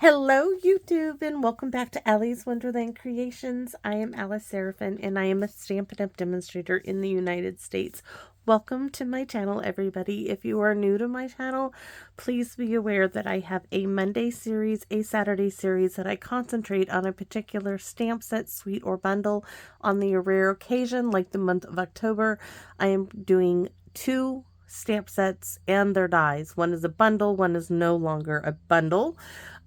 Hello, YouTube, and welcome back to Allie's Wonderland Creations. I am Alice Seraphin, and I am a Stampin' Up! Demonstrator in the United States. Welcome to my channel, everybody. If you are new to my channel, please be aware that I have a Monday series, a Saturday series that I concentrate on a particular stamp set, suite, or bundle. On the rare occasion, like the month of October, I am doing 2 stamp sets and their dies. One is a bundle, one is no longer a bundle.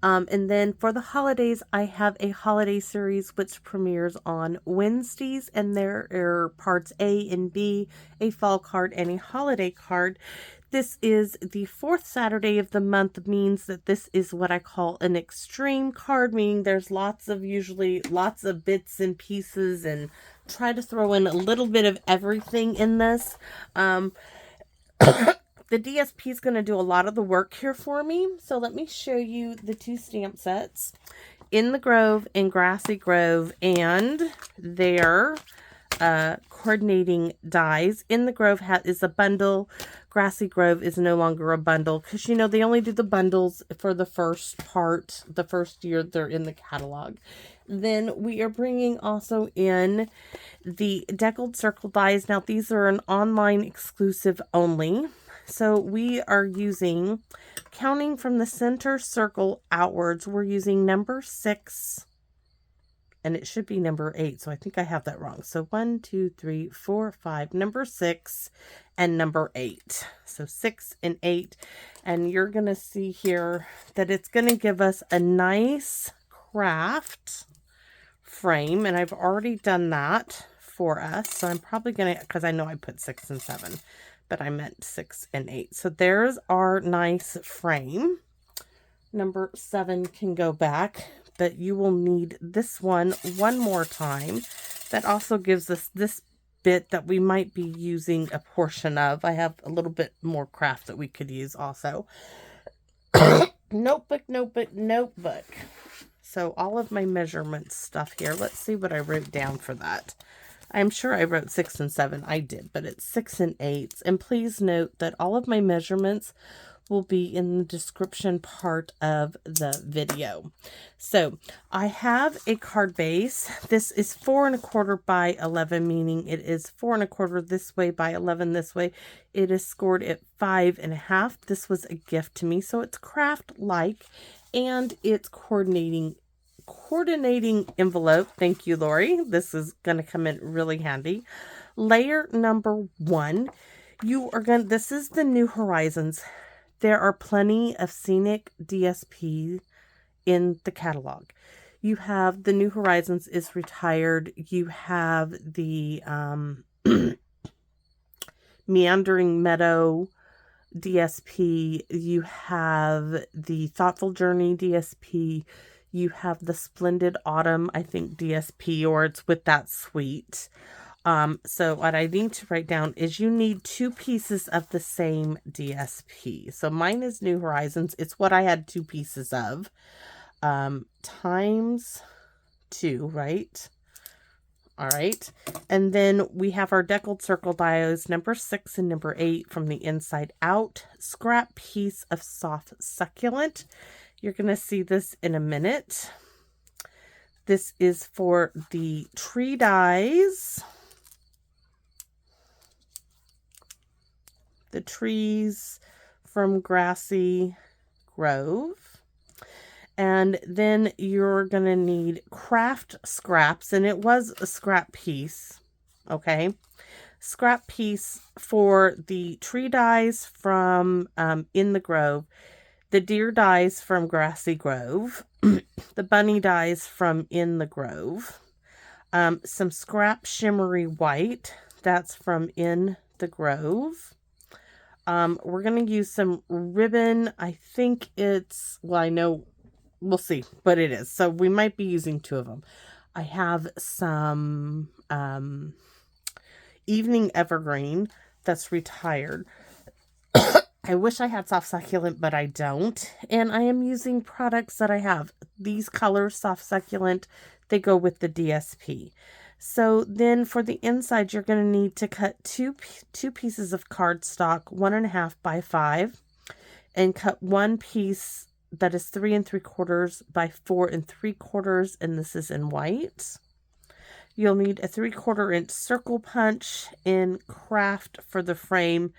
And then for the holidays, I have a holiday series which premieres on Wednesdays, and there are parts A and B, a fall card and a holiday card. This is the 4th Saturday of the month, means that this is what I call an extreme card, meaning there's usually lots of bits and pieces, and try to throw in a little bit of everything in this. The DSP is going to do a lot of the work here for me. So let me show you the 2 stamp sets. In the Grove and Grassy Grove and their coordinating dies. In the Grove is a bundle. Grassy Grove is no longer a bundle because, you know, they only do the bundles for the first part, the first year they're in the catalog. Then we are bringing also in the Devkled Circle Dies. Now, these are an online exclusive only. So we are using, counting from the center circle outwards, we're using number 6, and it should be number 8. So I think I have that wrong. So 1, 2, 3, 4, 5, number 6 and number 8. So 6 and 8. And you're going to see here that it's going to give us a nice Kraft frame. And I've already done that for us. So I'm probably going to, because I know I put 6 and 7. But I meant 6 and 8. So there's our nice frame. Number 7 can go back, but you will need this one more time. That also gives us this bit that we might be using a portion of. I have a little bit more craft that we could use also. Notebook. So all of my measurement stuff here. Let's see what I wrote down for that. I'm sure I wrote 6 and 7. I did, but it's 6 and 8. And please note that all of my measurements will be in the description part of the video. So I have a card base. This is 4 1/4 by 11, meaning it is 4 1/4 this way by 11 this way. It is scored at 5 1/2. This was a gift to me, so it's craft-like, and it's coordinating envelope. Thank you, Lori. This is going to come in really handy. Layer number 1. This is the New Horizons. There are plenty of scenic DSP in the catalog. You have the New Horizons is retired. You have the Meandering Meadow DSP. You have the Thoughtful Journey DSP. You have the Splendid Autumn, I think, DSP, or it's with that suite. So what I need to write down is you need 2 pieces of the same DSP. So mine is New Horizons. It's what I had 2 pieces of. Times 2, right? All right. And then we have our Devkled Circle Dies, number 6 and number 8 from the inside out. Scrap piece of soft succulent. You're going to see this in a minute. This is for the tree dies. The trees from Grassy Grove. And then you're going to need Kraft scraps. And it was a scrap piece. Okay. Scrap piece for the tree dies from In the Grove. The deer dies from Grassy Grove. The bunny dies from In the Grove. Some scrap shimmery white. That's from In the Grove. We're going to use some ribbon. I think it's, well, I know, we'll see, but it is. So we might be using 2 of them. I have some Evening Evergreen that's retired. I wish I had soft succulent, but I don't. And I am using products that I have. These colors, soft succulent, they go with the DSP. So then for the inside, you're going to need to cut two pieces of cardstock, 1 1/2 by 5, and cut 1 piece that is 3 3/4 by 4 3/4, and this is in white. You'll need a 3/4 inch circle punch in Kraft for the frame.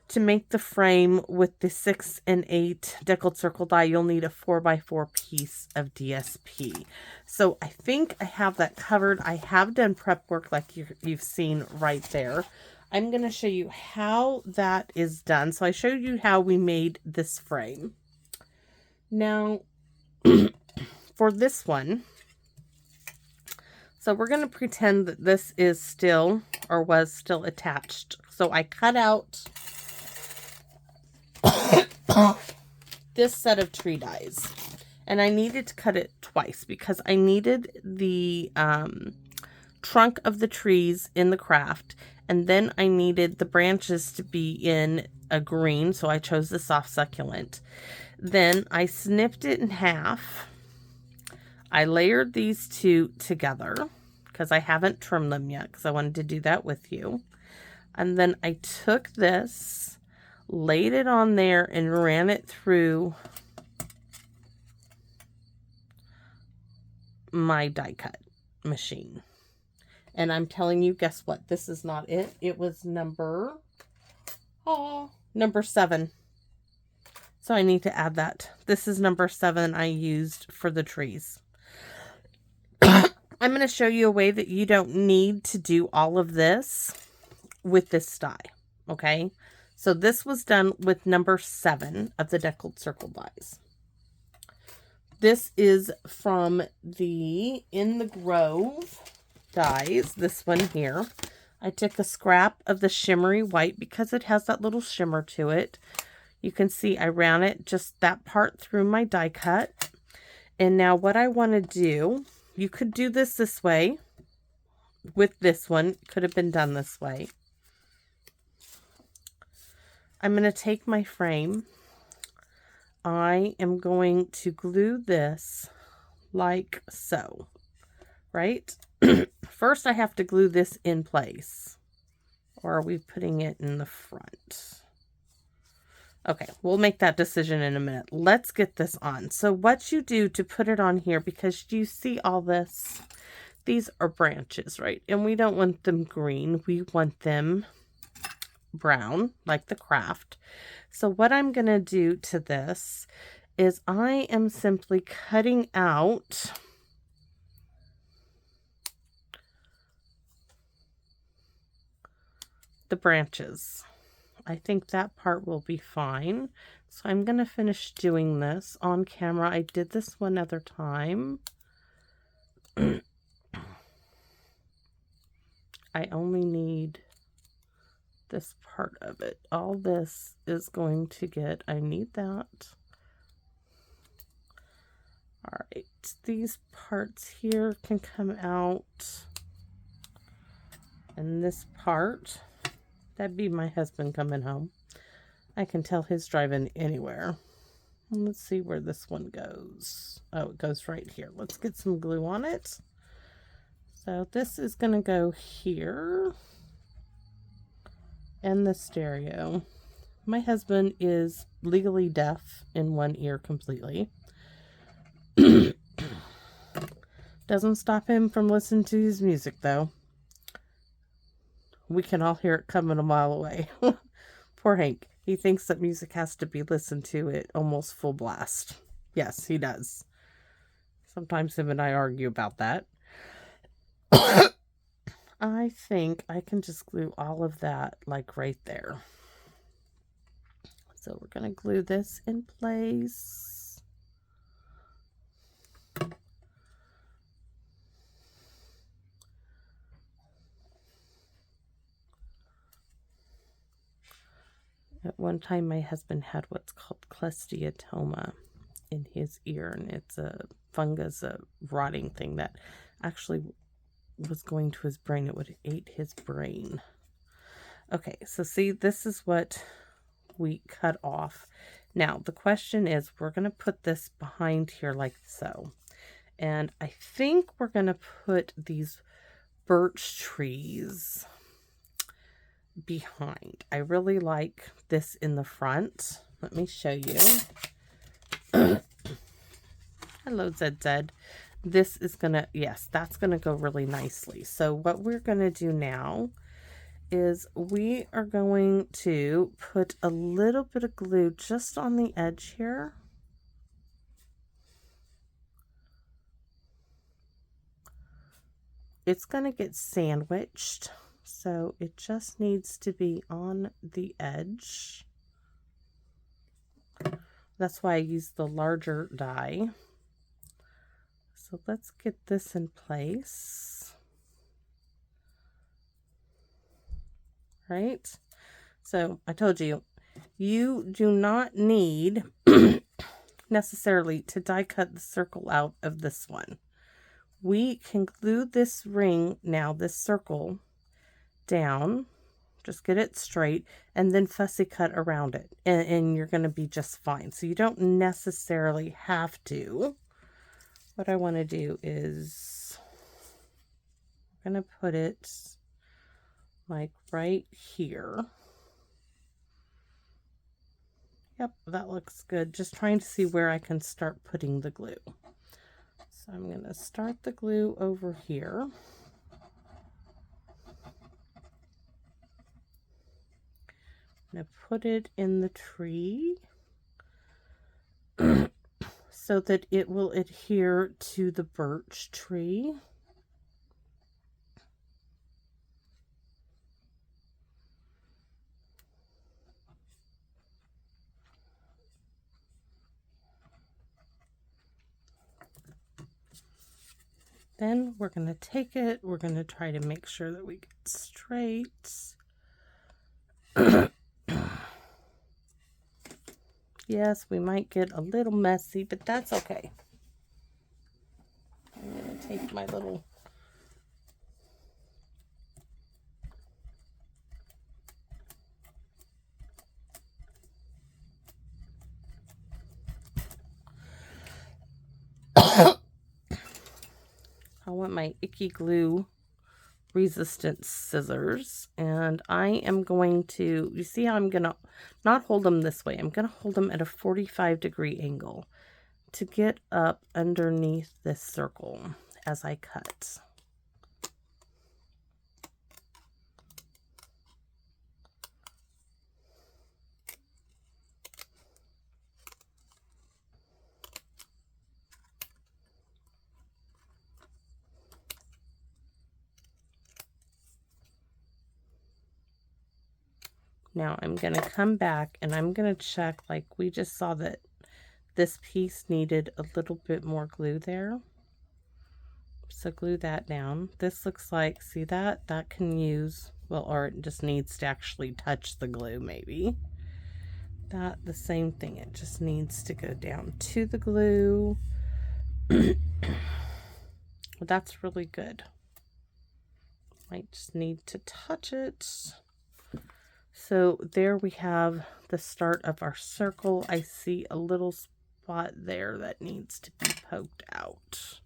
To make the frame with the 6 and 8 Devkled Circle die, you'll need a 4x4 piece of DSP. So I think I have that covered. I have done prep work like you've seen right there. I'm going to show you how that is done. So I showed you how we made this frame. Now, for this one, so we're going to pretend that this is still, or was still attached. So I cut out this set of tree dies, and I needed to cut it twice because I needed the trunk of the trees in the Kraft, and then I needed the branches to be in a green, so I chose the soft succulent. Then I snipped it in half. I layered these two together because I haven't trimmed them yet because I wanted to do that with you. And then I took this, laid it on there, and ran it through my die cut machine. And I'm telling you, guess what? This is not it. It was number 7. So I need to add that. This is number 7 I used for the trees. I'm going to show you a way that you don't need to do all of this with this die. Okay? So this was done with number 7 of the Devkled Circle Dies. This is from the In the Grove dies, this one here. I took a scrap of the shimmery white because it has that little shimmer to it. You can see I ran it just that part through my die cut. And now what I want to do, you could do this way with this one. It could have been done this way. I'm going to take my frame. I am going to glue this like so, right? First, I have to glue this in place. Or are we putting it in the front? Okay, we'll make that decision in a minute. Let's get this on. So what you do to put it on here, because you see all this, these are branches, right? And we don't want them green. We want them brown, like the Kraft. So what I'm going to do to this is I am simply cutting out the branches. I think that part will be fine. So I'm going to finish doing this on camera. I did this one other time. I only need this part of it. All this is going to get, I need that. All right, these parts here can come out. And this part, that'd be my husband coming home. I can tell he's driving anywhere. Let's see where this one goes. Oh, it goes right here. Let's get some glue on it. So this is going to go here. And the stereo. My husband is legally deaf in one ear completely. Doesn't stop him from listening to his music, though. We can all hear it coming a mile away. Poor Hank. He thinks that music has to be listened to at almost full blast. Yes, he does. Sometimes him and I argue about that. I think I can just glue all of that like right there. So we're going to glue this in place. At one time, my husband had what's called cholesteatoma in his ear, and it's a fungus, a rotting thing that actually was going to his brain. It would have ate his brain. Okay, so see, this is what we cut off. Now, the question is, we're going to put this behind here like so. And I think we're going to put these birch trees behind. I really like this in the front. Let me show you. Hello, ZZ. This is gonna, yes, that's gonna go really nicely. So what we're gonna do now is we are going to put a little bit of glue just on the edge here. It's going to get sandwiched, so it just needs to be on the edge. That's why I use the larger die. So let's get this in place. Right? So I told you, you do not need necessarily to die cut the circle out of this one. We can glue this ring now, this circle, down, just get it straight, and then fussy cut around it, and you're going to be just fine. So you don't necessarily have to. What I want to do is I'm going to put it like right here. Yep, that looks good. Just trying to see where I can start putting the glue. So I'm going to start the glue over here. I'm going to put it in the tree so that it will adhere to the birch tree. Then we're going to take it, we're going to try to make sure that we get straight. Yes, we might get a little messy, but that's okay. I'm going to take my little I want my icky glue resistant scissors, and I am going to, you see how I'm going to not hold them this way. I'm going to hold them at a 45-degree angle to get up underneath this circle as I cut. Now I'm going to come back and I'm going to check, like we just saw that this piece needed a little bit more glue there. So glue that down. This looks like, see that? That can use, well, or it just needs to actually touch the glue maybe. That, the same thing, it just needs to go down to the glue. Well, that's really good. Might just need to touch it. So there we have the start of our circle. I see a little spot there that needs to be poked out.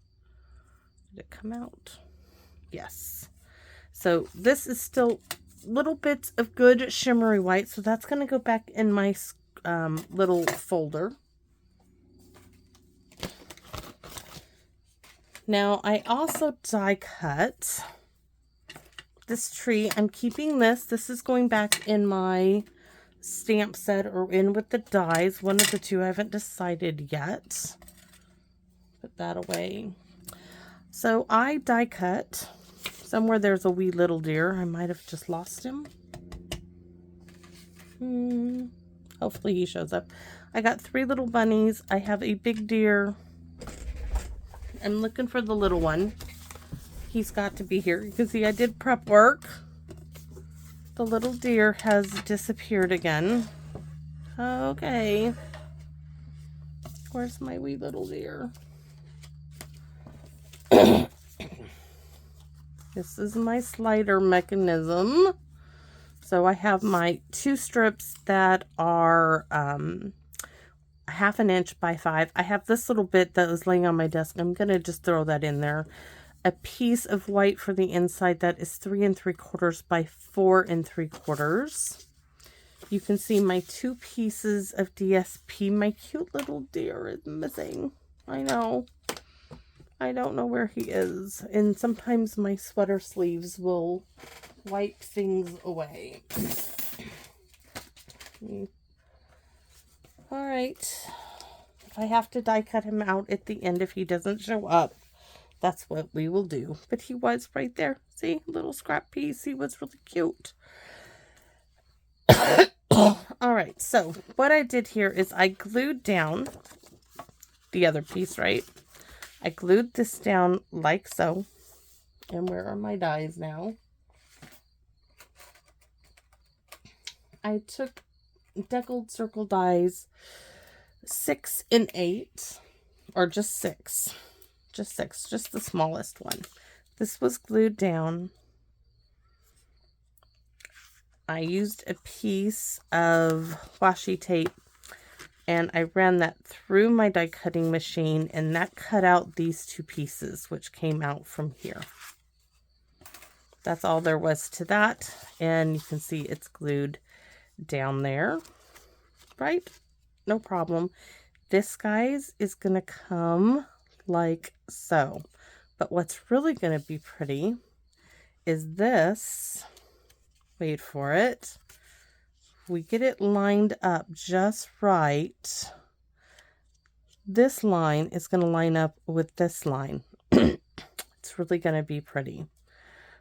Did it come out? Yes. So this is still little bits of good shimmery white. So that's going to go back in my little folder. Now I also die cut this tree. I'm keeping this. This is going back in my stamp set or in with the dies. One of the two. I haven't decided yet. Put that away. So I die cut. Somewhere there's a wee little deer. I might have just lost him. Hopefully he shows up. I got 3 little bunnies. I have a big deer. I'm looking for the little one. He's got to be here. You can see I did prep work. The little deer has disappeared again. Okay. Where's my wee little deer? This is my slider mechanism. So I have my 2 strips that are 1/2 inch by 5. I have this little bit that was laying on my desk. I'm going to just throw that in there. A piece of white for the inside that is 3 3/4 by 4 3/4. You can see my 2 pieces of DSP. My cute little deer is missing. I know. I don't know where he is. And sometimes my sweater sleeves will wipe things away. Alright. If I have to die cut him out at the end if he doesn't show up, that's what we will do. But he was right there. See? Little scrap piece. He was really cute. Alright, so what I did here is I glued down the other piece, right? I glued this down like so. And where are my dies now? I took Devkled Circle Dies 6 and 8, or just 6. Just 6, just the smallest one. This was glued down. I used a piece of washi tape and I ran that through my die cutting machine, and that cut out these two pieces, which came out from here. That's all there was to that. And you can see it's glued down there, right? No problem. This, guys, is going to come like so. But what's really going to be pretty is this. Wait for it. We get it lined up just right. This line is going to line up with this line. It's really going to be pretty.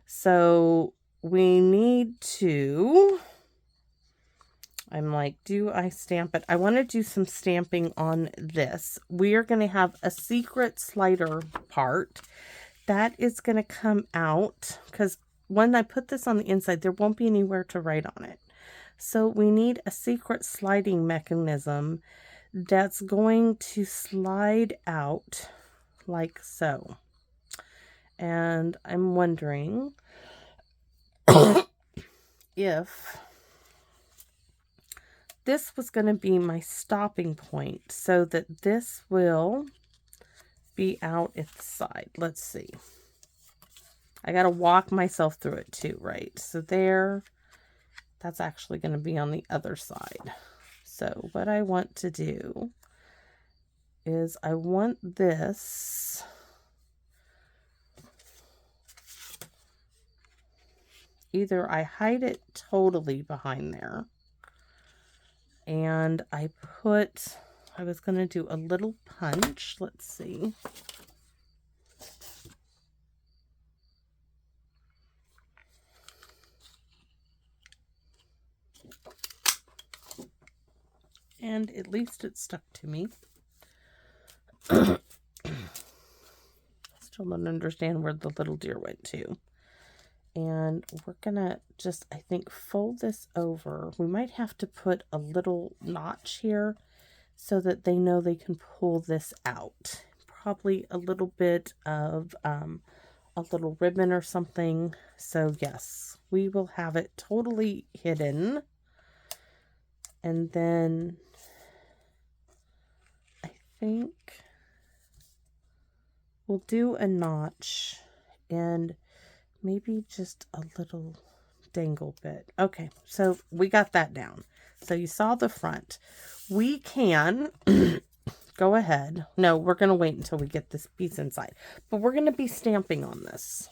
So we need to, I'm like, do I stamp it? I want to do some stamping on this. We are going to have a secret slider part that is going to come out, because when I put this on the inside, there won't be anywhere to write on it. So we need a secret sliding mechanism that's going to slide out like so. And I'm wondering if this was going to be my stopping point so that this will be out at the side. Let's see. I got to walk myself through it too, right? So there, that's actually going to be on the other side. So what I want to do is I want this either I hide it totally behind there and I was going to do a little punch. Let's see. And at least it stuck to me. Still don't understand where the little deer went to. And we're gonna just, I think, fold this over. We might have to put a little notch here so that they know they can pull this out. Probably a little bit of a little ribbon or something. So yes, we will have it totally hidden. And then I think we'll do a notch and maybe just a little dangle bit. Okay, so we got that down. So you saw the front. We can go ahead. No, we're going to wait until we get this piece inside. But we're going to be stamping on this.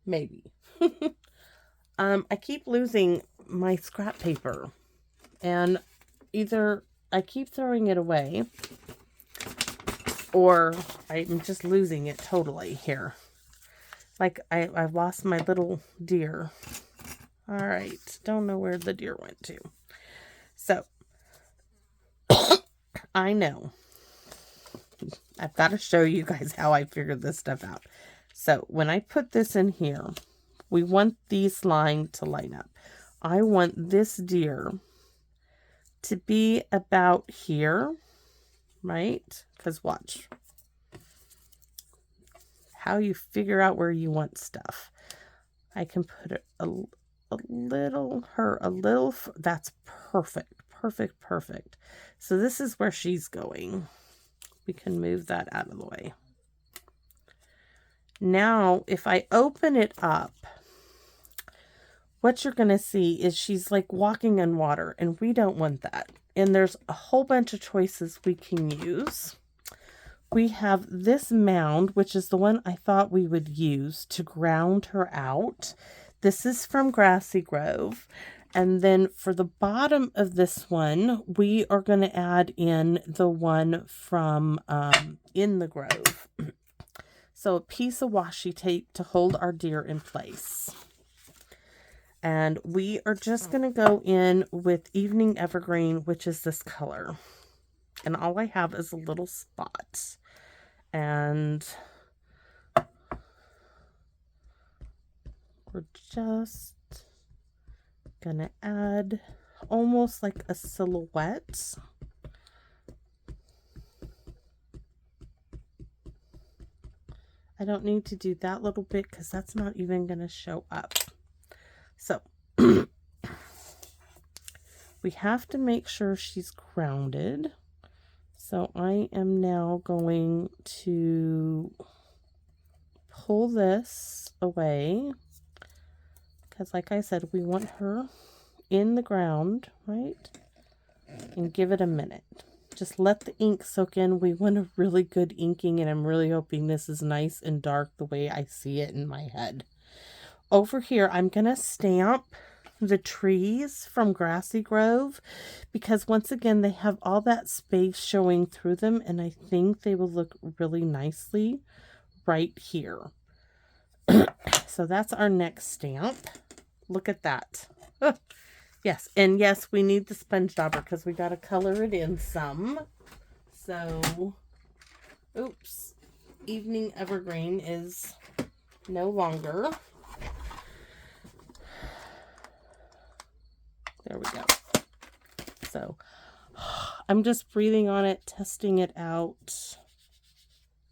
Maybe. I keep losing my scrap paper. And either I keep throwing it away or I'm just losing it totally here. Like I've lost my little deer. All right. Don't know where the deer went to. So I know. I've got to show you guys how I figured this stuff out. So when I put this in here, we want these lines to line up. I want this deer to be about here, right? Because watch how you figure out where you want stuff. I can put a little, that's perfect, perfect, perfect. So this is where she's going. We can move that out of the way. Now, if I open it up, what you're going to see is she's like walking in water, and we don't want that. And there's a whole bunch of choices we can use. we have this mound, which is the one I thought we would use to ground her out. This is from Grassy Grove. And then for the bottom of this one, we are going to add in the one from In the Grove. So a piece of washi tape to hold our deer in place. And we are just going to go in with Evening Evergreen, which is this color. And all I have is a little spot. And we're just going to add almost like a silhouette. I don't need to do that little bit because that's not even going to show up. So we have to make sure she's grounded. So I am now going to pull this away because, like I said, we want her in the ground, right? And give it a minute. Just let the ink soak in. We want a really good inking, and I'm really hoping this is nice and dark the way I see it in my head. Over here, I'm going to stamp the trees from Grassy Grove because once again they have all that space showing through them, and I think they will look really nicely right here. So that's our next stamp. Look at that. Yes, and yes, we need the sponge dauber because we got to color it in some. So oops, Evening Evergreen is no longer. There we go. So I'm just breathing on it, testing it out.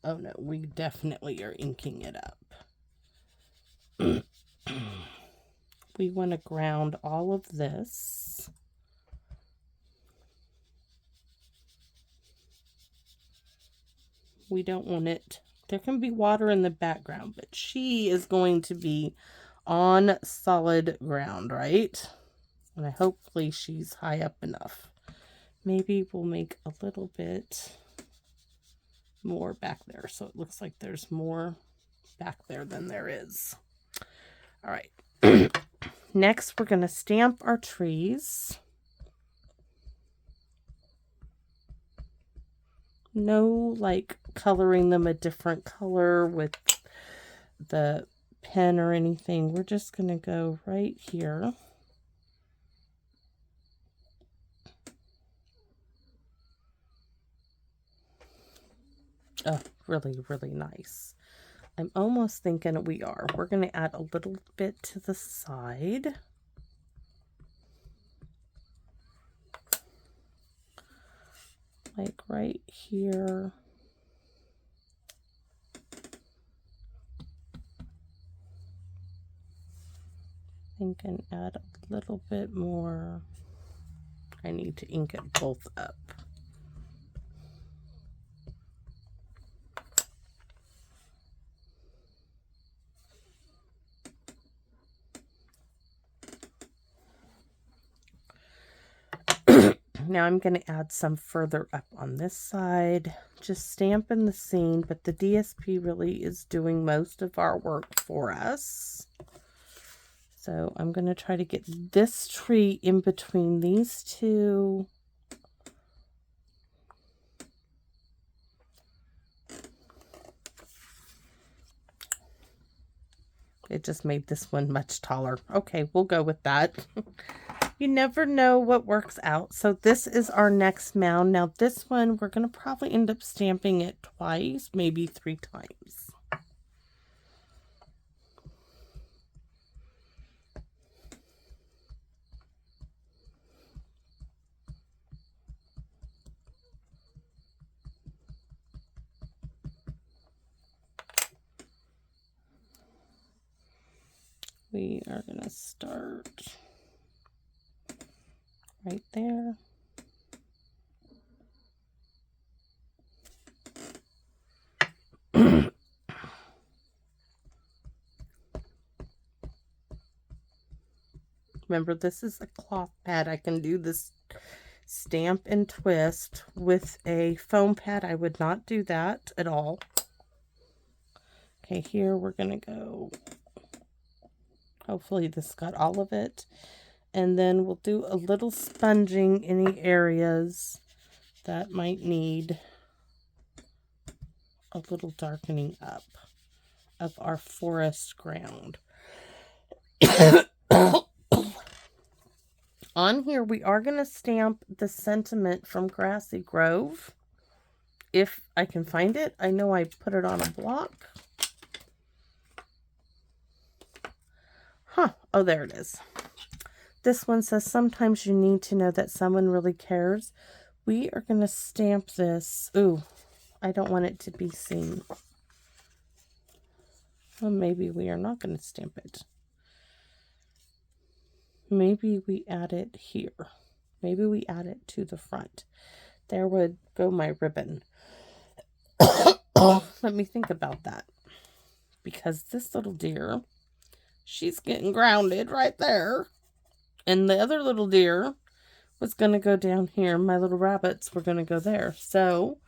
Oh no, we definitely are inking it up. We want to ground all of this. We don't want it. There can be water in the background, but she is going to be on solid ground, right? And hopefully she's high up enough. Maybe we'll make a little bit more back there. So it looks like there's more back there than there is. All right. Next, we're going to stamp our trees. No, like, coloring them a different color with the pen or anything. We're just going to go right here. Oh, really, really nice. I'm almost thinking we're going to add a little bit to the side. Like right here. I think I can add a little bit more. I need to ink it both up. Now I'm going to add some further up on this side, just stamping the scene, but the DSP really is doing most of our work for us. So I'm going to try to get this tree in between these two. It just made this one much taller. Okay, we'll go with that. You never know what works out. So this is our next mound. Now this one, we're going to probably end up stamping it twice, maybe 3 times. We are going to start right there. Remember, this is a cloth pad. I can do this stamp and twist with a foam pad. I would not do that at all. Okay, here we're going to go, hopefully this got all of it. And then we'll do a little sponging in the areas that might need a little darkening up of our forest ground. On here, we are going to stamp the sentiment from Grassy Grove. If I can find it. I know I put it on a block. Oh, there it is. This one says, sometimes you need to know that someone really cares. We are going to stamp this. Ooh, I don't want it to be seen. Well, maybe we are not going to stamp it. Maybe we add it here. Maybe we add it to the front. There would go my ribbon. Let me think about that. Because this little deer, she's getting grounded right there. And the other little deer was going to go down here. My little rabbits were going to go there. So,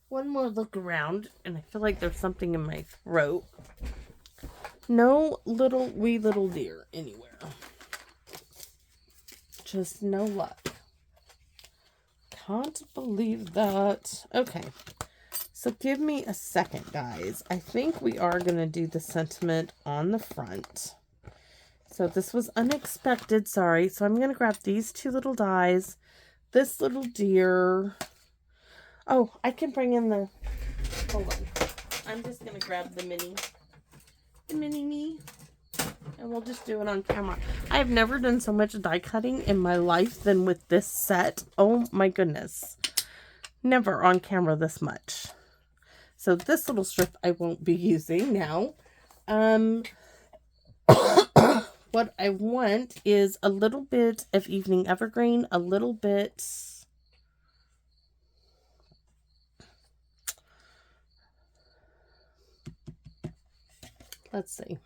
one more look around. And I feel like there's something in my throat. No wee little deer anywhere. Just no luck. Can't believe that. Okay. So give me a second, guys. I think we are going to do the sentiment on the front. So this was unexpected, sorry. So I'm going to grab these two little dies. This little deer. Oh, I can bring in the... Hold on. I'm just going to grab the mini me. And we'll just do it on camera. I have never done so much die cutting in my life than with this set. Oh my goodness. Never on camera this much. So this little strip I won't be using now. What I want is a little bit of Evening Evergreen, a little bit... Let's see.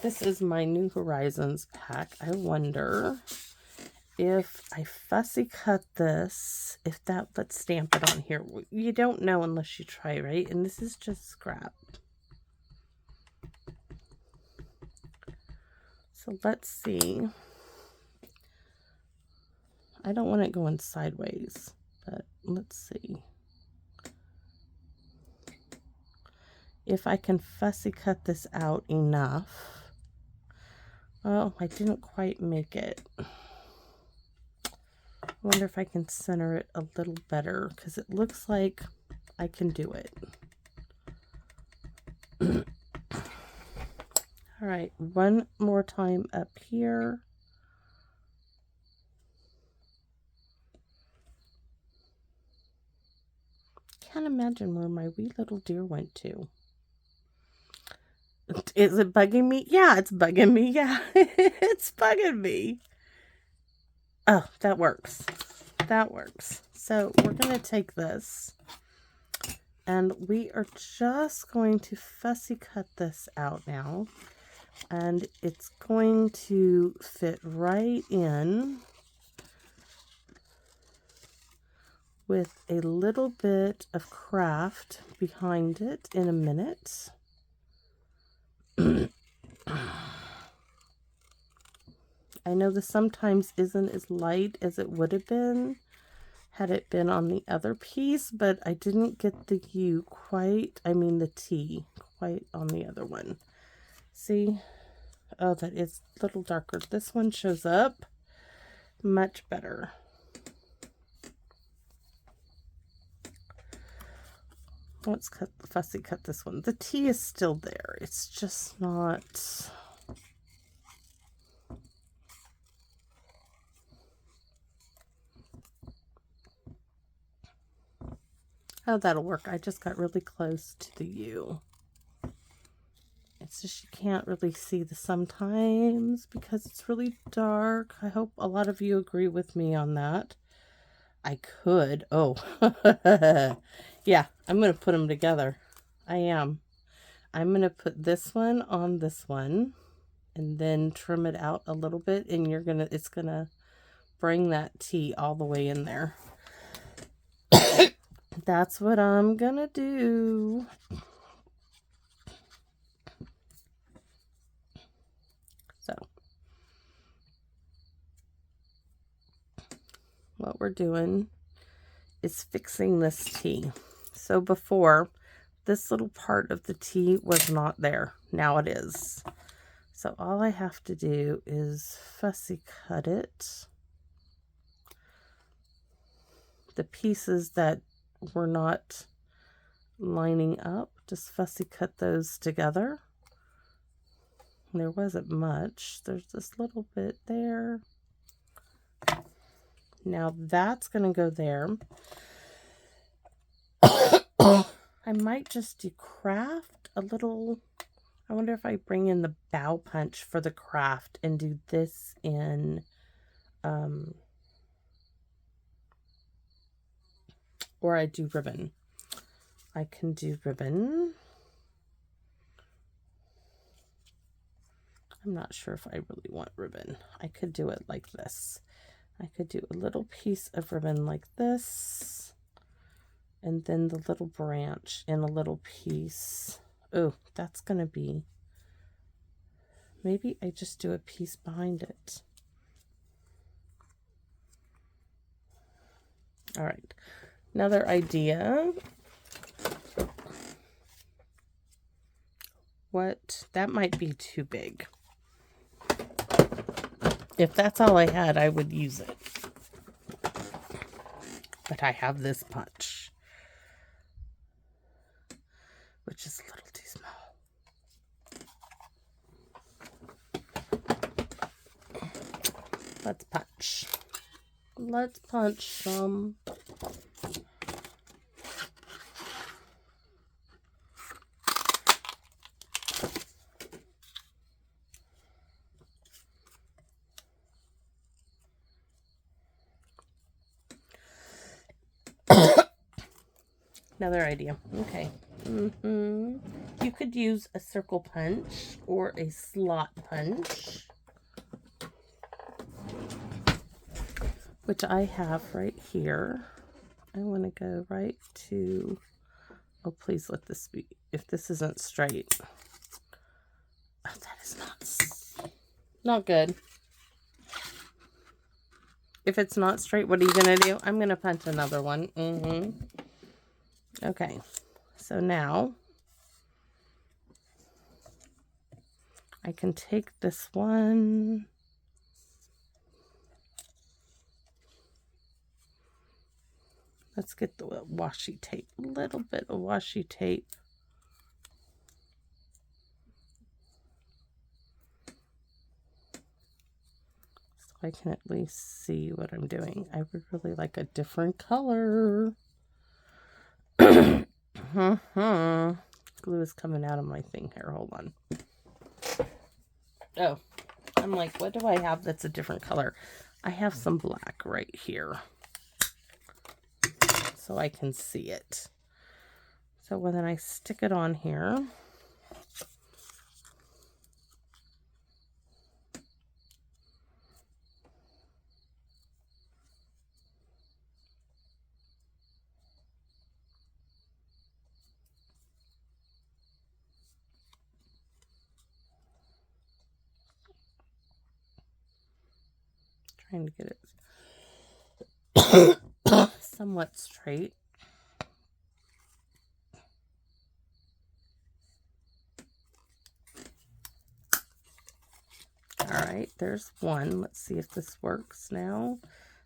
This is my New Horizons pack. I wonder if I fussy cut this, if that, let's stamp it on here. You don't know unless you try, right? And this is just scrap. So let's see. I don't want it going sideways, but let's see. If I can fussy cut this out enough. Oh, I didn't quite make it. I wonder if I can center it a little better, because it looks like I can do it. All right, one more time up here. Can't imagine where my wee little deer went to. Is it bugging me? Yeah, it's bugging me. Yeah, it's bugging me. Oh, that works. That works. So we're going to take this and we are just going to fussy cut this out now. And it's going to fit right in with a little bit of Kraft behind it in a minute. I know this sometimes isn't as light as it would have been had it been on the other piece, but I didn't get the U quite, I mean the T, quite on the other one. See? Oh, that is a little darker. This one shows up much better. Let's fussy cut this one. The T is still there. It's just not... Oh, that'll work. I just got really close to the U. It's just you can't really see the sometimes because it's really dark. I hope a lot of you agree with me on that. I could. Oh, yeah, I'm going to put them together. I am. I'm going to put this one on this one. and then trim it out a little bit, and it's gonna bring that tea all the way in there. That's what I'm gonna do. So what we're doing is fixing this tea. So before, this little part of the tea was not there. Now it is. So all I have to do is fussy cut it. The pieces that were not lining up, just fussy cut those together. There wasn't much. There's this little bit there. Now that's going to go there. I might just do Kraft a little. I wonder if I bring in the bow punch for the Kraft and do this in, or I do ribbon. I can do ribbon. I'm not sure if I really want ribbon. I could do it like this. I could do a little piece of ribbon like this, and then the little branch in a little piece. Oh, that's going to be, maybe I just do a piece behind it. All right, another idea. That might be too big. If that's all I had, I would use it. But I have this punch, which is a little too small. Let's punch. Let's punch some. Another idea. Okay. You could use a circle punch or a slot punch, which I have right here. I want to go right to, oh, please let this be, if this isn't straight. Oh, that is not good. If it's not straight, what are you going to do? I'm going to punch another one. Okay, so now I can take this one. Let's get the washi tape, a little bit of washi tape. So I can at least see what I'm doing. I would really like a different color. Glue is coming out of my thing here. Hold on. Oh, I'm like, what do I have that's a different color? I have some black right here, so I can see it. So when I stick it on here, trying to get it somewhat straight. All right, there's one. Let's see if this works now.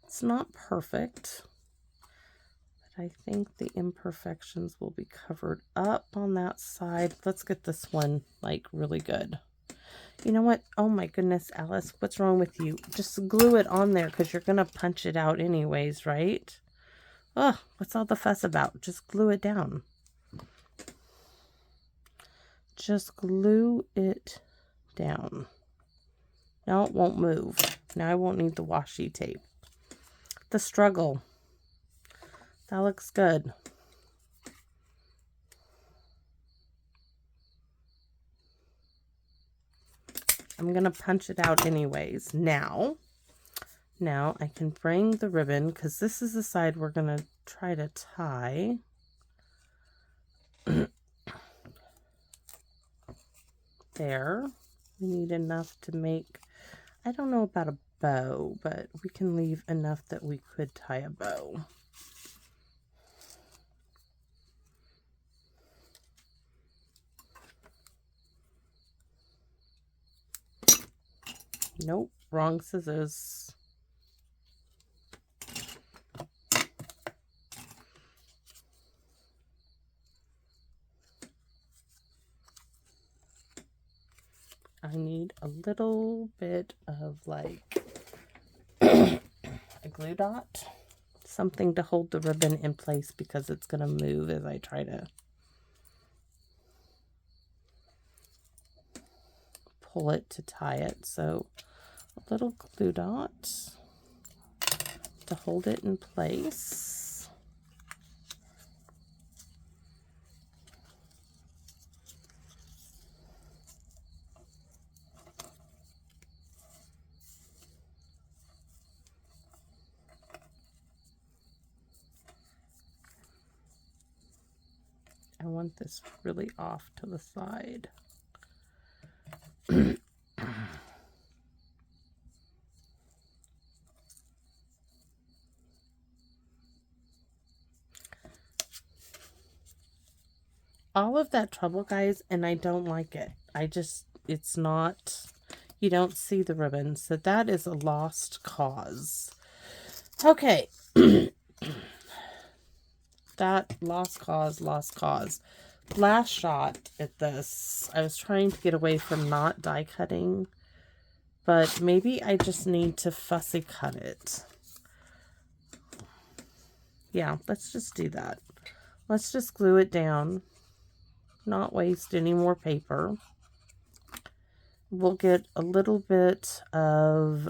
It's not perfect, but I think the imperfections will be covered up on that side. Let's get this one like really good. You know what? Oh my goodness, Alice, what's wrong with you? Just glue it on there because you're going to punch it out anyways, right? Oh, what's all the fuss about? Just glue it down. Just glue it down. Now it won't move. Now I won't need the washi tape. The struggle. That looks good. I'm going to punch it out anyways. Now I can bring the ribbon, because this is the side we're going to try to tie. There. We need enough to make, I don't know about a bow, but we can leave enough that we could tie a bow. Nope, wrong scissors. I need a little bit of like a glue dot, something to hold the ribbon in place because it's going to move as I try to pull it to tie it. So a little glue dot to hold it in place. I want this really off to the side. All of that trouble, guys, and I don't like it. It's not, you don't see the ribbon, so that is a lost cause. Okay. That lost cause. Last shot at this. I was trying to get away from not die cutting, but maybe I just need to fussy cut it. Yeah, let's just do that. Let's just glue it down, not waste any more paper. We'll get a little bit of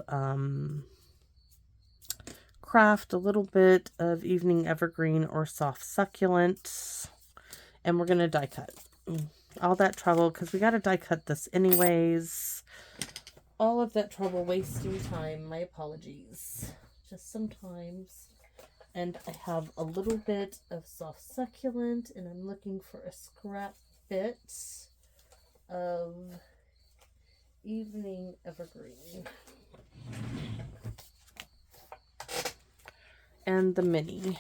Kraft, a little bit of Evening Evergreen or Soft Succulent, and we're going to die cut. All that trouble, because we got to die cut this anyways. All of that trouble wasting time. My apologies. Just sometimes. And I have a little bit of Soft Succulent, and I'm looking for a scrap bit of Evening Evergreen. And the mini.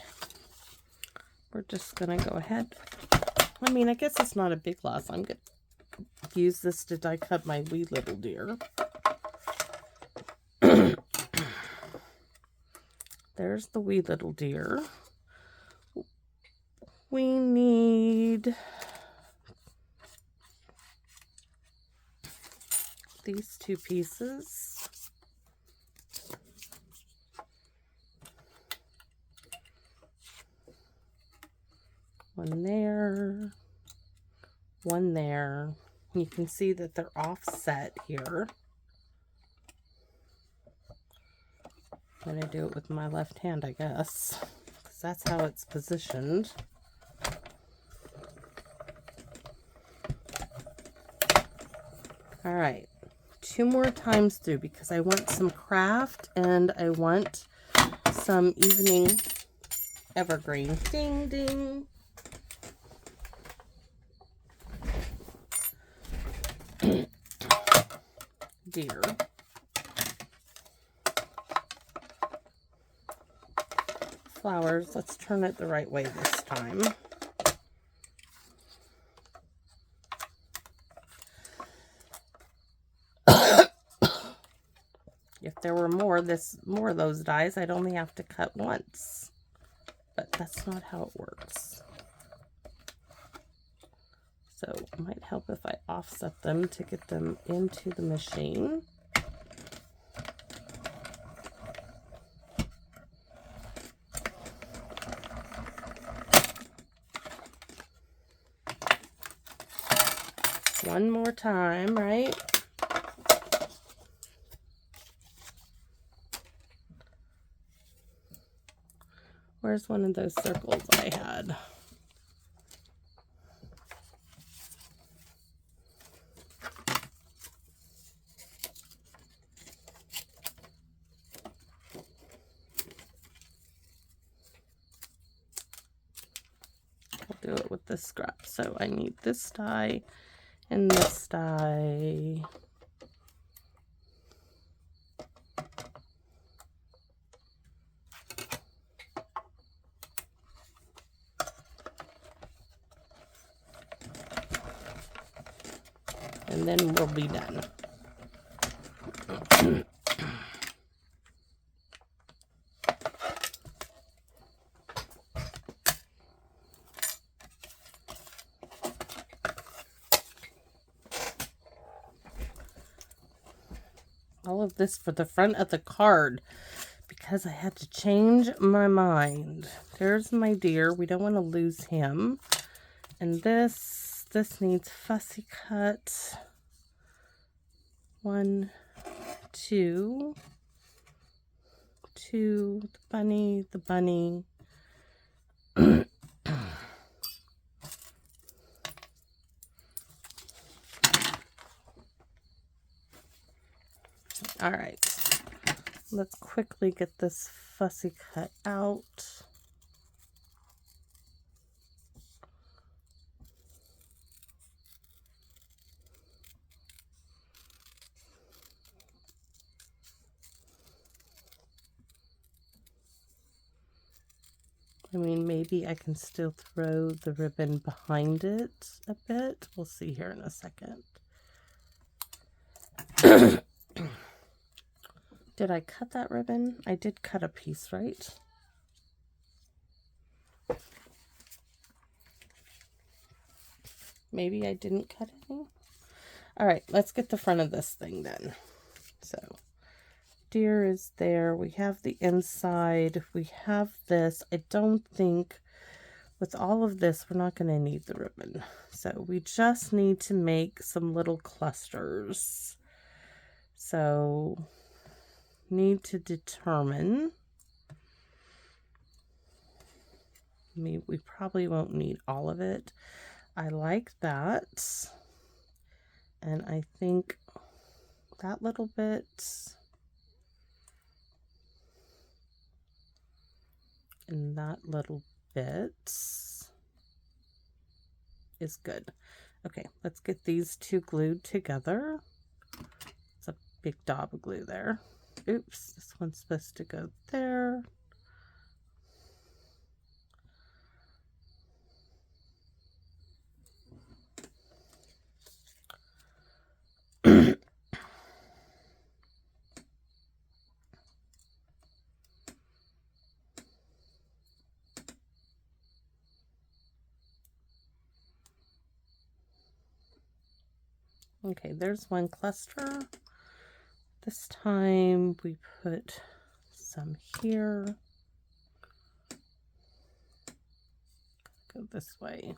We're just going to go ahead. I mean, I guess it's not a big loss. I'm going to use this to die cut my wee little deer. There's the wee little deer. We need these two pieces. One there, one there. You can see that they're offset here. I'm going to do it with my left hand, I guess, because that's how it's positioned. All right, 2 more times through because I want some Kraft and I want some Evening Evergreen. Ding, ding. Deer. Flowers. Let's turn it the right way this time. If there were more of those dies, I'd only have to cut once. But that's not how it works. So it might help if I offset them to get them into the machine. One more time, right? Where's one of those circles I had? do it with this scrap. So I need this die and this die. And then we'll be done. All of this for the front of the card because I had to change my mind. There's my deer. We don't want to lose him. And this needs fussy cut. 1, 2, 2, the bunny. All right, let's quickly get this fussy cut out. I mean, maybe I can still throw the ribbon behind it a bit. We'll see here in a second. Did I cut that ribbon? I did cut a piece, right? Maybe I didn't cut any. All right, let's get the front of this thing then. So, deer is there. We have the inside. We have this. I don't think with all of this, we're not going to need the ribbon. So, we just need to make some little clusters. So, need to determine. We probably won't need all of it. I like that. And I think that little bit and that little bit is good. Okay, let's get these two glued together. It's a big daub of glue there. Oops, this one's supposed to go there. Okay, there's one cluster. This time we put some here. Go this way.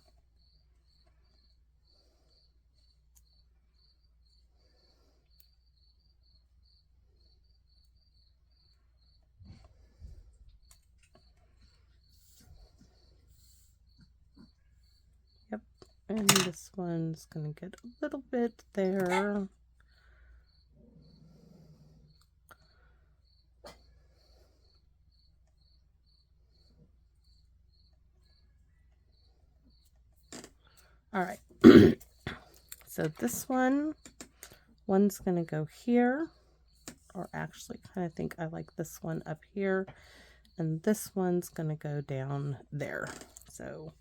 Yep, and this one's gonna get a little bit there. All right, so this one's gonna go here, or actually kind of think I like this one up here, and this one's gonna go down there. So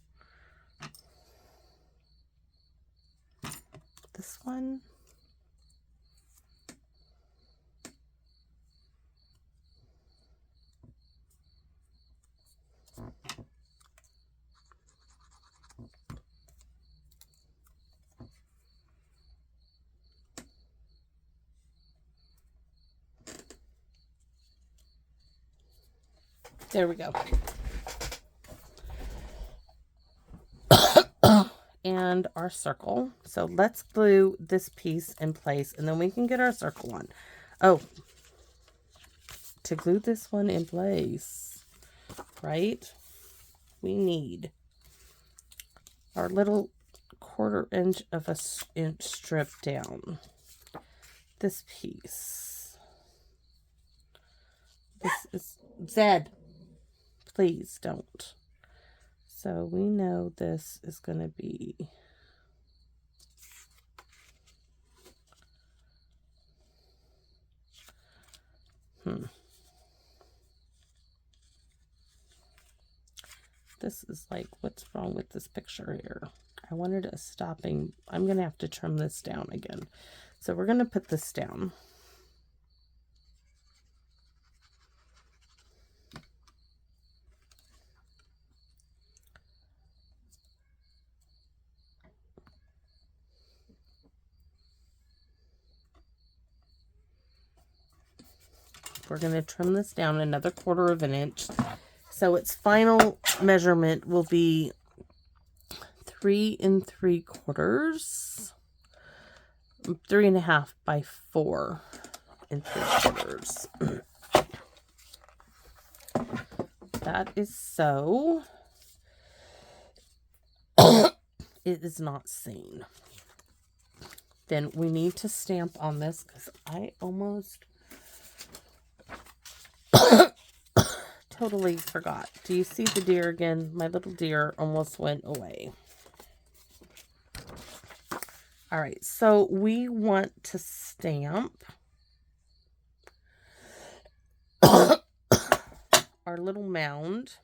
this one, there we go. And our circle. So let's glue this piece in place and then we can get our circle on. Oh, to glue this one in place, right? We need our little 1/4 inch of a inch strip down. This piece. This is Zed. Please don't. So we know this is going to be This is like, what's wrong with this picture here? I wanted a stopping. I'm going to have to trim this down again. So we're going to put this down. We're going to trim this down another 1/4 of an inch. So its final measurement will be 3 3/4, 3.5 by 4 3/4. That is so. It is not seen. Then we need to stamp on this because I almost totally forgot. Do you see the deer again? My little deer almost went away. All right, so we want to stamp our little mound.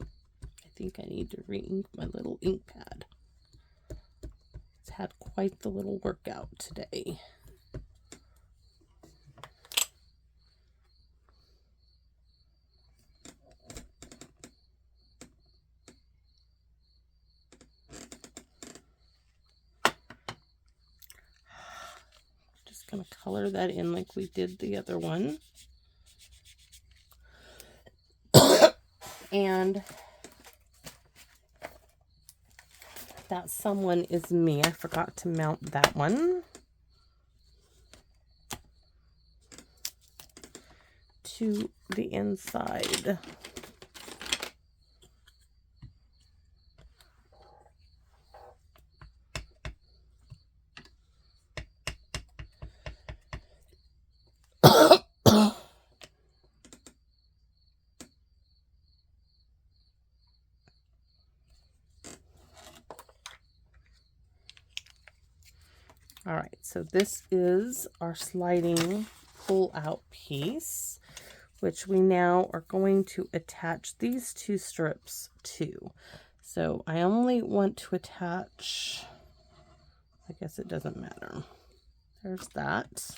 I think I need to re-ink my little ink pad. It's had quite the little workout today. Just going to color that in like we did the other one. And that someone is me. I forgot to mount that one to the inside. All right, so this is our sliding pull-out piece, which we now are going to attach these 2 strips to. So I only want to attach, I guess it doesn't matter. There's that.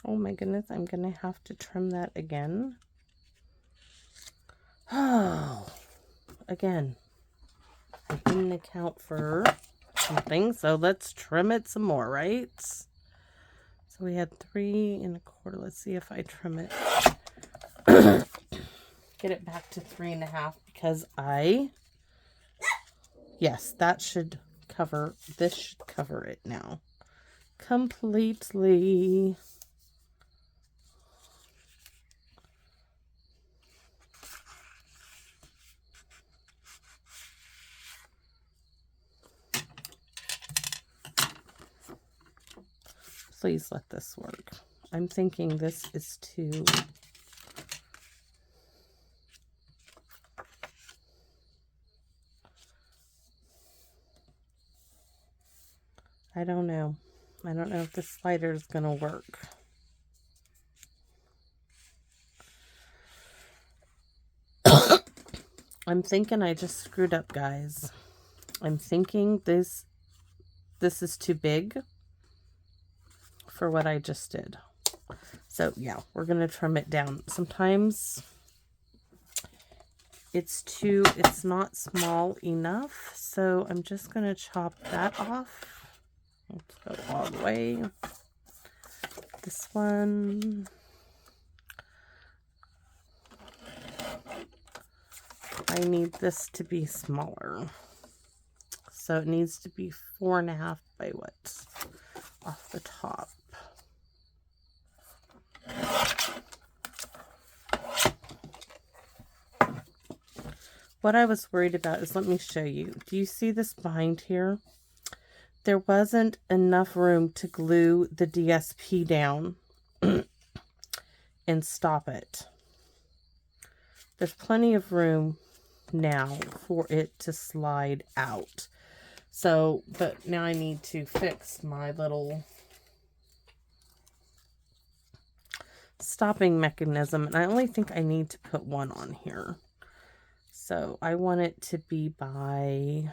Oh my goodness, I'm going to have to trim that again. Oh, again, I didn't account for something, so let's trim it some more, right? So we had 3 1/4. Let's see if I trim it. Get it back to 3.5 because yes, that should cover, this should cover it now completely. Please let this work. I'm thinking this is too... I don't know. I don't know if the slider is going to work. I'm thinking I just screwed up, guys. I'm thinking this is too big for what I just did. So yeah, we're going to trim it down. Sometimes it's not small enough. So I'm just going to chop that off. Let's go all the way. This one, I need this to be smaller. So it needs to be 4.5 by what? Off the top. What I was worried about is, let me show you. Do you see this bind here? There wasn't enough room to glue the DSP down and stop it. There's plenty of room now for it to slide out. So, but now I need to fix my little stopping mechanism, and I only think I need to put one on here. So I want it to be by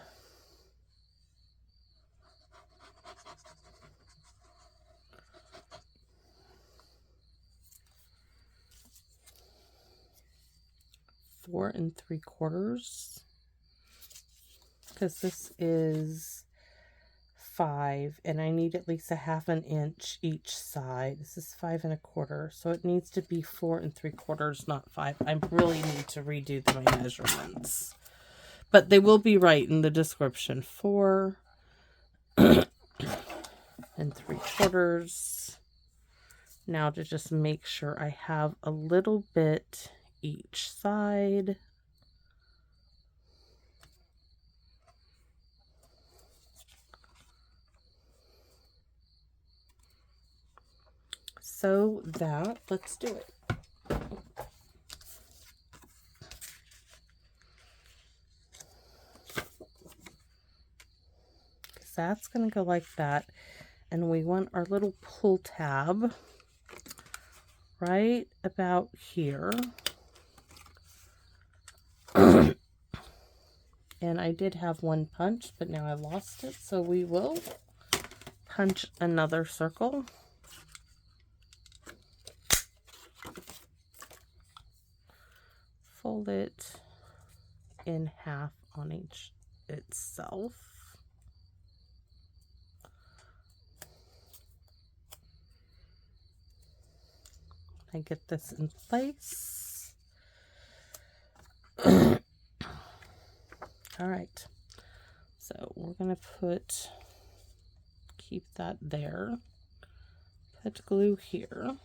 4 3/4, because this is 5 and I need at least a 1/2 inch each side. This is 5 1/4, so it needs to be 4 3/4, not 5. I really need to redo my measurements, but they will be right in the description. 4 3/4. Now to just make sure I have a little bit each side. So that, let's do it. So that's going to go like that. And we want our little pull tab right about here. And I did have one punch, but now I lost it. So we will punch another circle. Fold it in half on each itself. I get this in place. All right, so we're gonna keep that there, put glue here.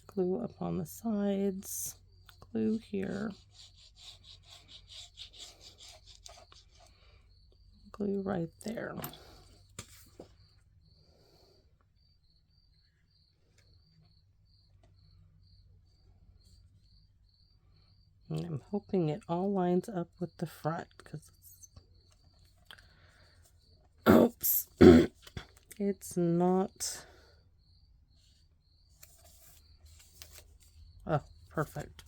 Glue up on the sides, glue here, glue right there. And I'm hoping it all lines up with the front, because oops, it's not. Oh, perfect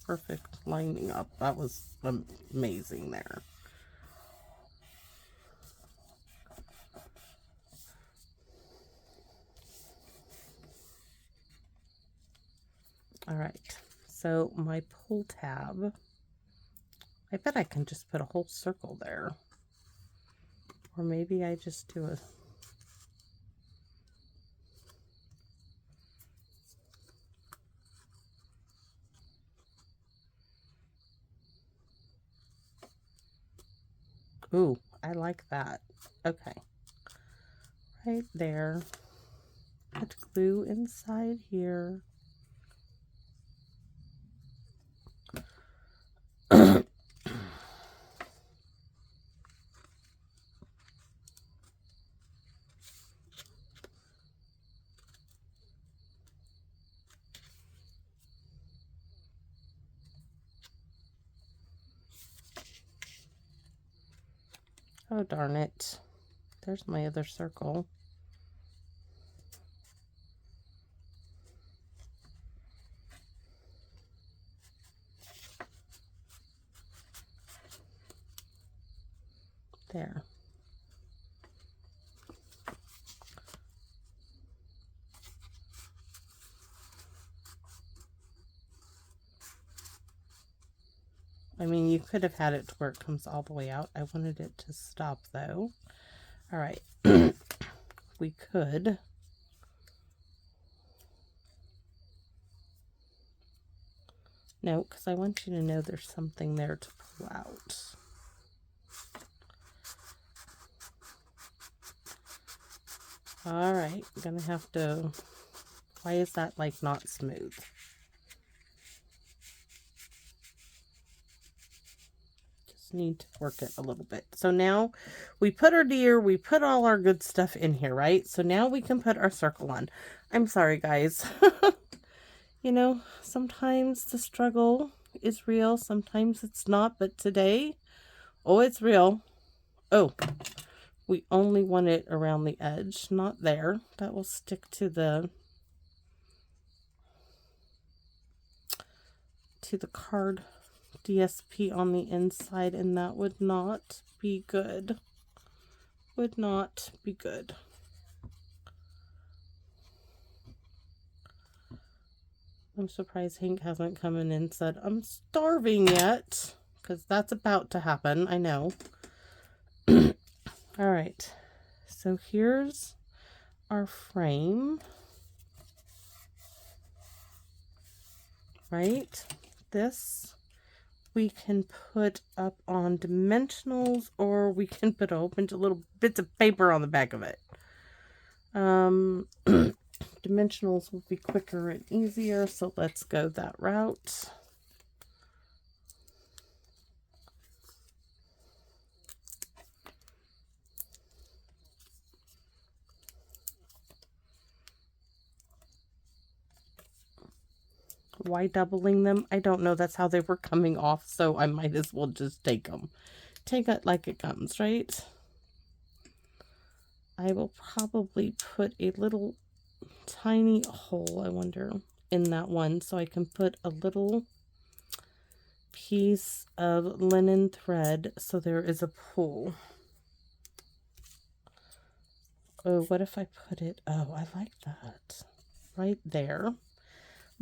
lining up. That was amazing there. All right, so my pull tab, I bet I can just put a whole circle there. Or maybe I just do a... Ooh, I like that. Okay. Right there. Put glue inside here. Oh, darn it. There's my other circle. There. I mean, you could have had it to where it comes all the way out. I wanted it to stop though. All right. We could. No, because I want you to know there's something there to pull out. All right, I'm gonna have to, why is that like not smooth? Just need to work it a little bit. So now we put our deer, we put all our good stuff in here, right? So now we can put our circle on. I'm sorry, guys. You know, sometimes the struggle is real, sometimes it's not, but today, oh, it's real. Oh, we only want it around the edge, not there. That will stick to the card DSP on the inside, and that would not be good. Would not be good. I'm surprised Hank hasn't come in and said, I'm starving yet, because that's about to happen, I know. All right, so here's our frame, right? This we can put up on dimensionals, or we can put a whole bunch of little bits of paper on the back of it. Dimensionals will be quicker and easier, so let's go that route. Why doubling them? I don't know. That's how they were coming off, so I might as well just take them. Take it like it comes, right? I will probably put a little tiny hole, I wonder, in that one, so I can put a little piece of linen thread so there is a pull. Oh, what if I put it, oh, I like that, right there.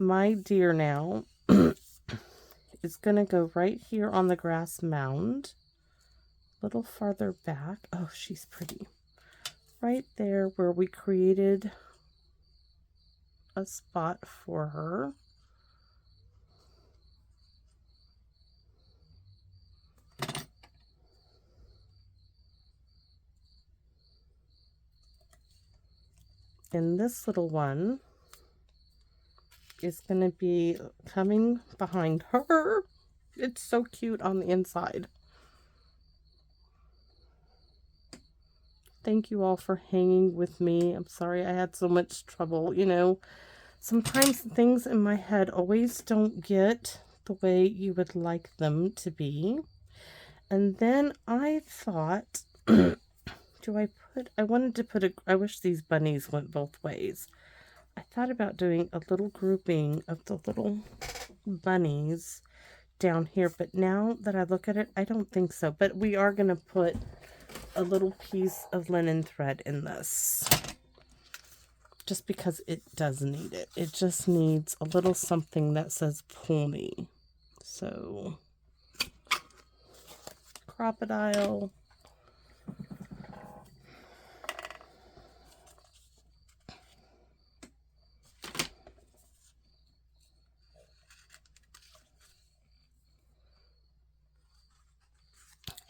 My deer now is going to go right here on the grass mound, a little farther back. Oh, she's pretty. Right there where we created a spot for her. And this little one is going to be coming behind her. It's so cute on the inside. Thank you all for hanging with me. I'm sorry I had so much trouble. You know, sometimes things in my head always don't get the way you would like them to be. And then I thought, I wanted to put I wish these bunnies went both ways. I thought about doing a little grouping of the little bunnies down here, but now that I look at it, I don't think so. But we are going to put a little piece of linen thread in this, just because it does need it. It just needs a little something that says pull me. So, crocodile.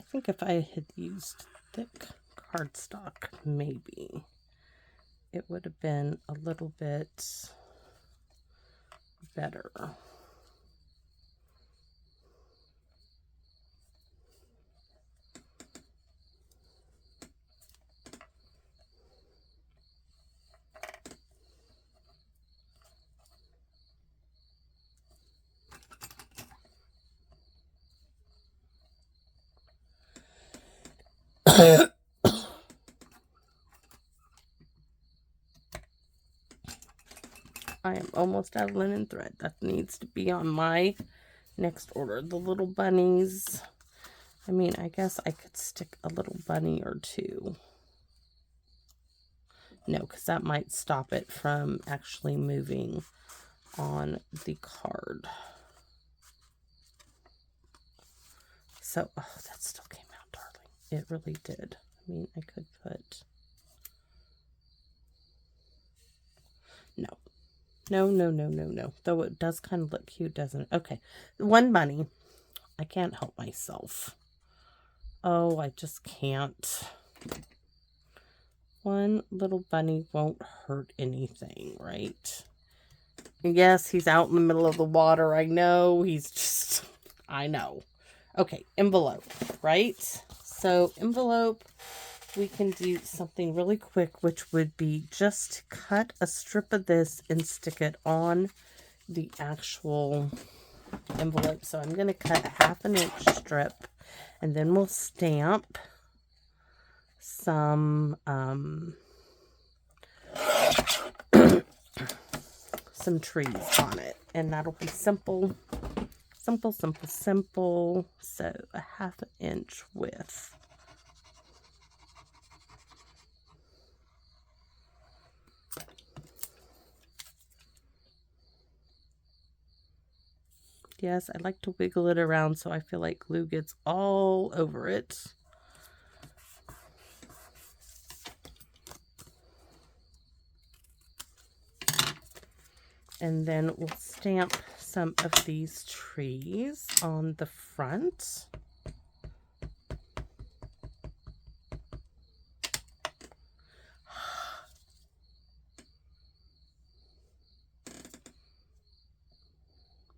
I think if I had used thick cardstock, maybe it would have been a little bit better. I am almost out of linen thread. That needs to be on my next order. The little bunnies. I mean, I guess I could stick a little bunny or two. No, because that might stop it from actually moving on the card. So, oh, that still came out, darling. It really did. I mean, I could put... No. No. Though it does kind of look cute, doesn't it? Okay. One bunny. I can't help myself. Oh, I just can't. One little bunny won't hurt anything, right? Yes, he's out in the middle of the water. I know. He's just... I know. Okay, envelope, right? So, envelope, we can do something really quick, which would be just cut a strip of this and stick it on the actual envelope. So, I'm going to cut a 1/2 inch strip, and then we'll stamp some some trees on it, and that'll be simple. Simple. So a 1/2 inch width. Yes, I like to wiggle it around so I feel like glue gets all over it. And then we'll stamp some of these trees on the front.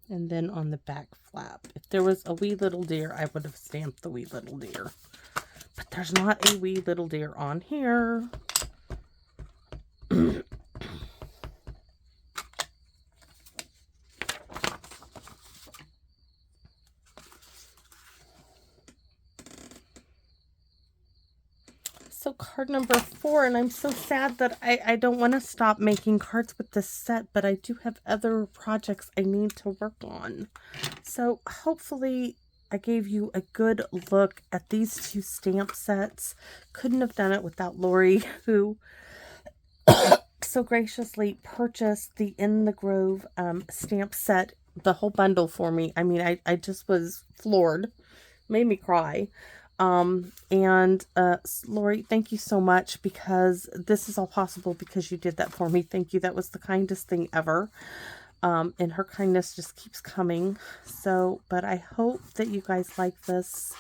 And then on the back flap. If there was a wee little deer, I would have stamped the wee little deer. But there's not a wee little deer on here. So card number 4, and I'm so sad that I don't want to stop making cards with this set, but I do have other projects I need to work on. So hopefully I gave you a good look at these 2 stamp sets. Couldn't have done it without Lori, who so graciously purchased the In the Grove stamp set, the whole bundle for me. I mean, I just was floored. Made me cry. Lori, thank you so much, because this is all possible because you did that for me. Thank you. That was the kindest thing ever. And her kindness just keeps coming. So, but I hope that you guys like this.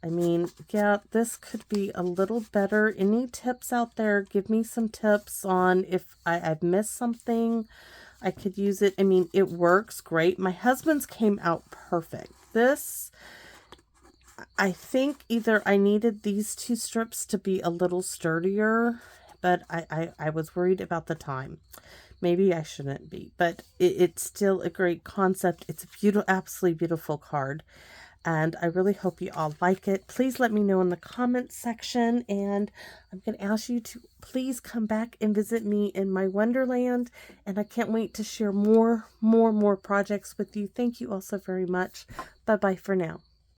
I mean, yeah, this could be a little better. Any tips out there? Give me some tips on if I've missed something. I could use it. I mean, it works great. My husband's came out perfect. This... I think either I needed these 2 strips to be a little sturdier, but I was worried about the time. Maybe I shouldn't be, but it's still a great concept. It's a beautiful, absolutely beautiful card, and I really hope you all like it. Please let me know in the comments section, and I'm going to ask you to please come back and visit me in my Wonderland, and I can't wait to share more projects with you. Thank you all so very much. Bye-bye for now.